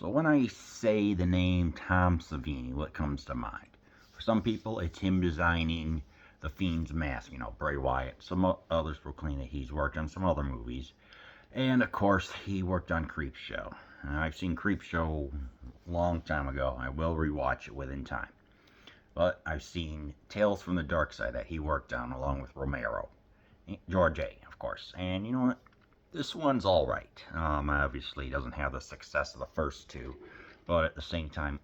So when I say the name Tom Savini, what comes to mind? For some people, it's him designing the Fiend's mask, Bray Wyatt. Some others proclaim that he's worked on some other movies. And of course, he worked on Creepshow. I've seen Creepshow a long time ago. I will rewatch it within time. But I've seen Tales from the Darkside that he worked on along with Romero. George A., of course. And you know what? This one's alright. Obviously, it doesn't have the success of the first two, but at the same time,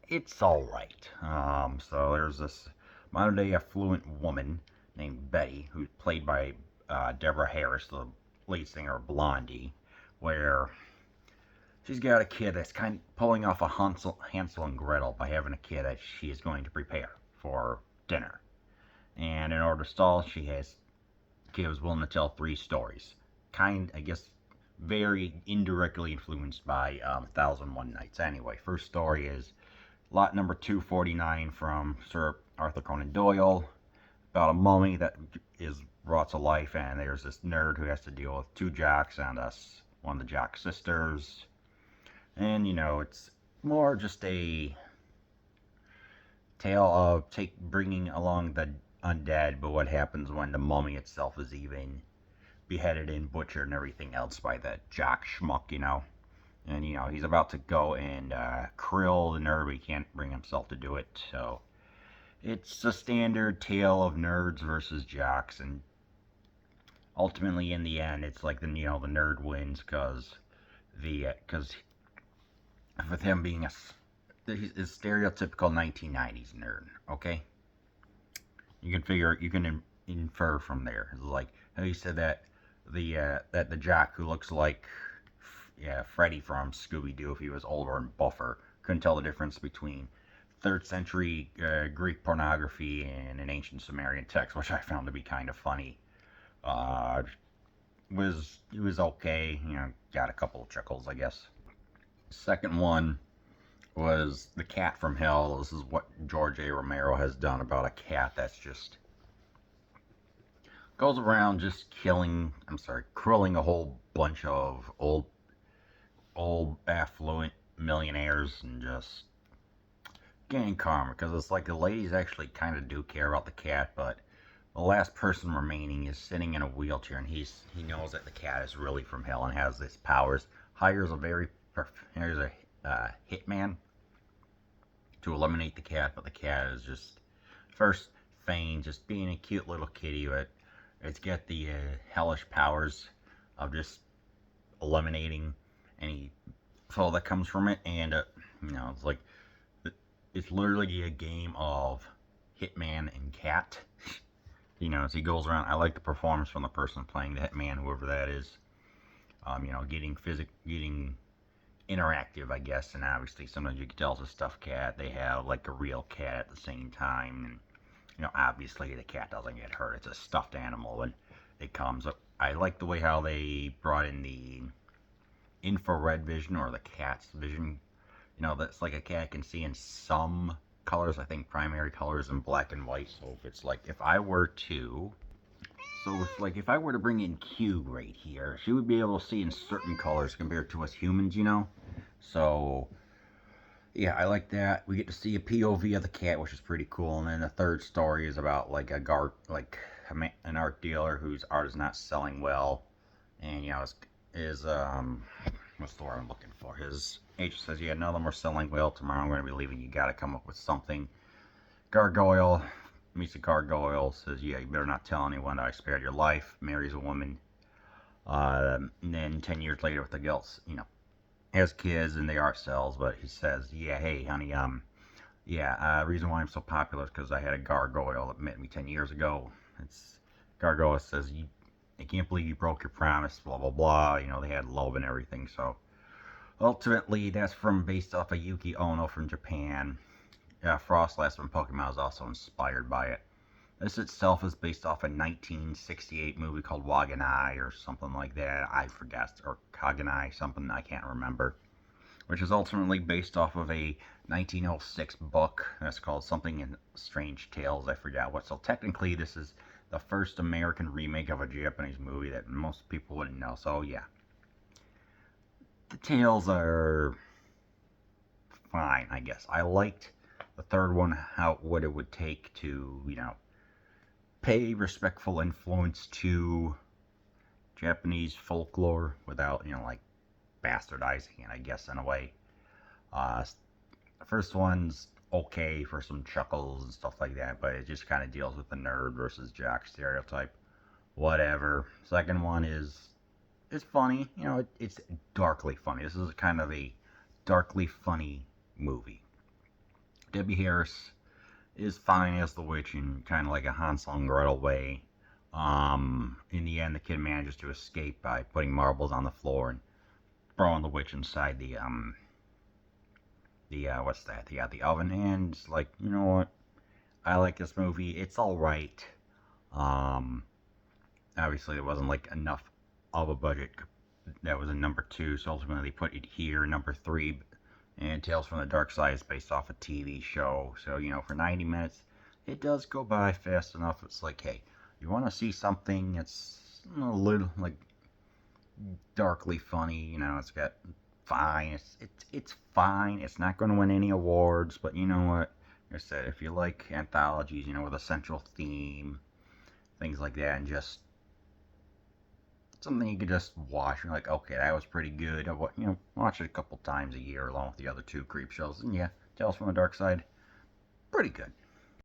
it's alright. So there's this modern day affluent woman named Betty, who's played by Deborah Harris, the lead singer of Blondie, where she's got a kid that's kind of pulling off a Hansel and Gretel by having a kid that she is going to prepare for dinner. And in order to stall, kid was willing to tell three stories. I guess, very indirectly influenced by 1001 Nights. Anyway, first story is lot number 249 from Sir Arthur Conan Doyle about a mummy that is brought to life, and there's this nerd who has to deal with two jocks and one of the jock sisters. And, it's more just a tale of bringing along the undead, but what happens when the mummy itself is even beheaded and butchered and everything else by the jock schmuck, And, he's about to go and krill the nerd, but he can't bring himself to do it. So, it's a standard tale of nerds versus jocks, and ultimately, in the end, it's like the nerd wins because with him being a stereotypical 1990s nerd. Okay, you can infer from there. It's like how he said that the jock who looks like Freddy from Scooby-Doo if he was older and buffer couldn't tell the difference between 3rd century Greek pornography and an ancient Sumerian text, which I found to be kind of funny. It was okay, got a couple of chuckles, I guess. Second one was The Cat from Hell. This is what George A. Romero has done about a cat that's just goes around just krilling a whole bunch of old affluent millionaires and just getting karma, because it's like the ladies actually kind of do care about the cat, but the last person remaining is sitting in a wheelchair, and he knows that the cat is really from hell and has these powers. Hires a hitman to eliminate the cat, but the cat is just first feigned just being a cute little kitty, but it's got the hellish powers of just eliminating any foe that comes from it, and it's like it's literally a game of hitman and cat. As he goes around, I like the performance from the person playing the hitman, whoever that is. Getting interactive, I guess, and obviously sometimes you can tell it's a stuffed cat. They have like a real cat at the same time, and obviously the cat doesn't get hurt. It's a stuffed animal, and it comes up. I like the way how they brought in the infrared vision, or the cat's vision. That's like a cat can see in some colors. I think primary colors in black and white. So if I were to bring in Q right here, she would be able to see in certain colors compared to us humans, So yeah, I like that. We get to see a POV of the cat, which is pretty cool. And then the third story is about like an art dealer whose art is not selling well, and is what's the word I'm looking for? His agent says, yeah, none of them are selling well. Tomorrow I'm going to be leaving. You got to come up with something. Gargoyle meets a gargoyle, says, yeah, you better not tell anyone that I spared your life. Marries a woman. And then 10 years later with the girls, has kids and they are cells, but he says, yeah, hey, honey, reason why I'm so popular is because I had a gargoyle that met me 10 years ago. Gargoyle says, I can't believe you broke your promise, blah, blah, blah. They had love and everything. So ultimately, that's based off of Yuki Ono from Japan. Frostlass from Pokemon is also inspired by it. This itself is based off a 1968 movie called Waganai or something like that. I forget. Or Kaganai, something I can't remember. Which is ultimately based off of a 1906 book that's called something in Strange Tales. I forgot what. So technically, this is the first American remake of a Japanese movie that most people wouldn't know. So yeah, the tales are fine, I guess. I liked the third one, what it would take to, pay respectful influence to Japanese folklore without, like bastardizing it, I guess, in a way. The first one's okay for some chuckles and stuff like that, but it just kind of deals with the nerd versus jock stereotype. Whatever. Second one is it's funny, it's darkly funny. This is kind of a darkly funny movie. Debbie Harris is fine as the witch in kind of like a Hansel and Gretel way. In the end, the kid manages to escape by putting marbles on the floor and throwing the witch inside what's that? The oven. And like, you know what? I like this movie. It's all right. Um, Obviously, there wasn't like enough of a budget. That was a number two, so ultimately they put it here, number three. And Tales from the Darkside is based off a TV show, so for 90 minutes, it does go by fast enough. It's like, hey, you want to see something that's a little like darkly funny, it's got fine. It's fine. It's not going to win any awards, but you know what? Like I said, if you like anthologies, with a central theme, things like that, and just something you can just watch. You're like, okay, that was pretty good. I watch it a couple times a year along with the other two Creepshows, and yeah, Tales from the Darkside, pretty good.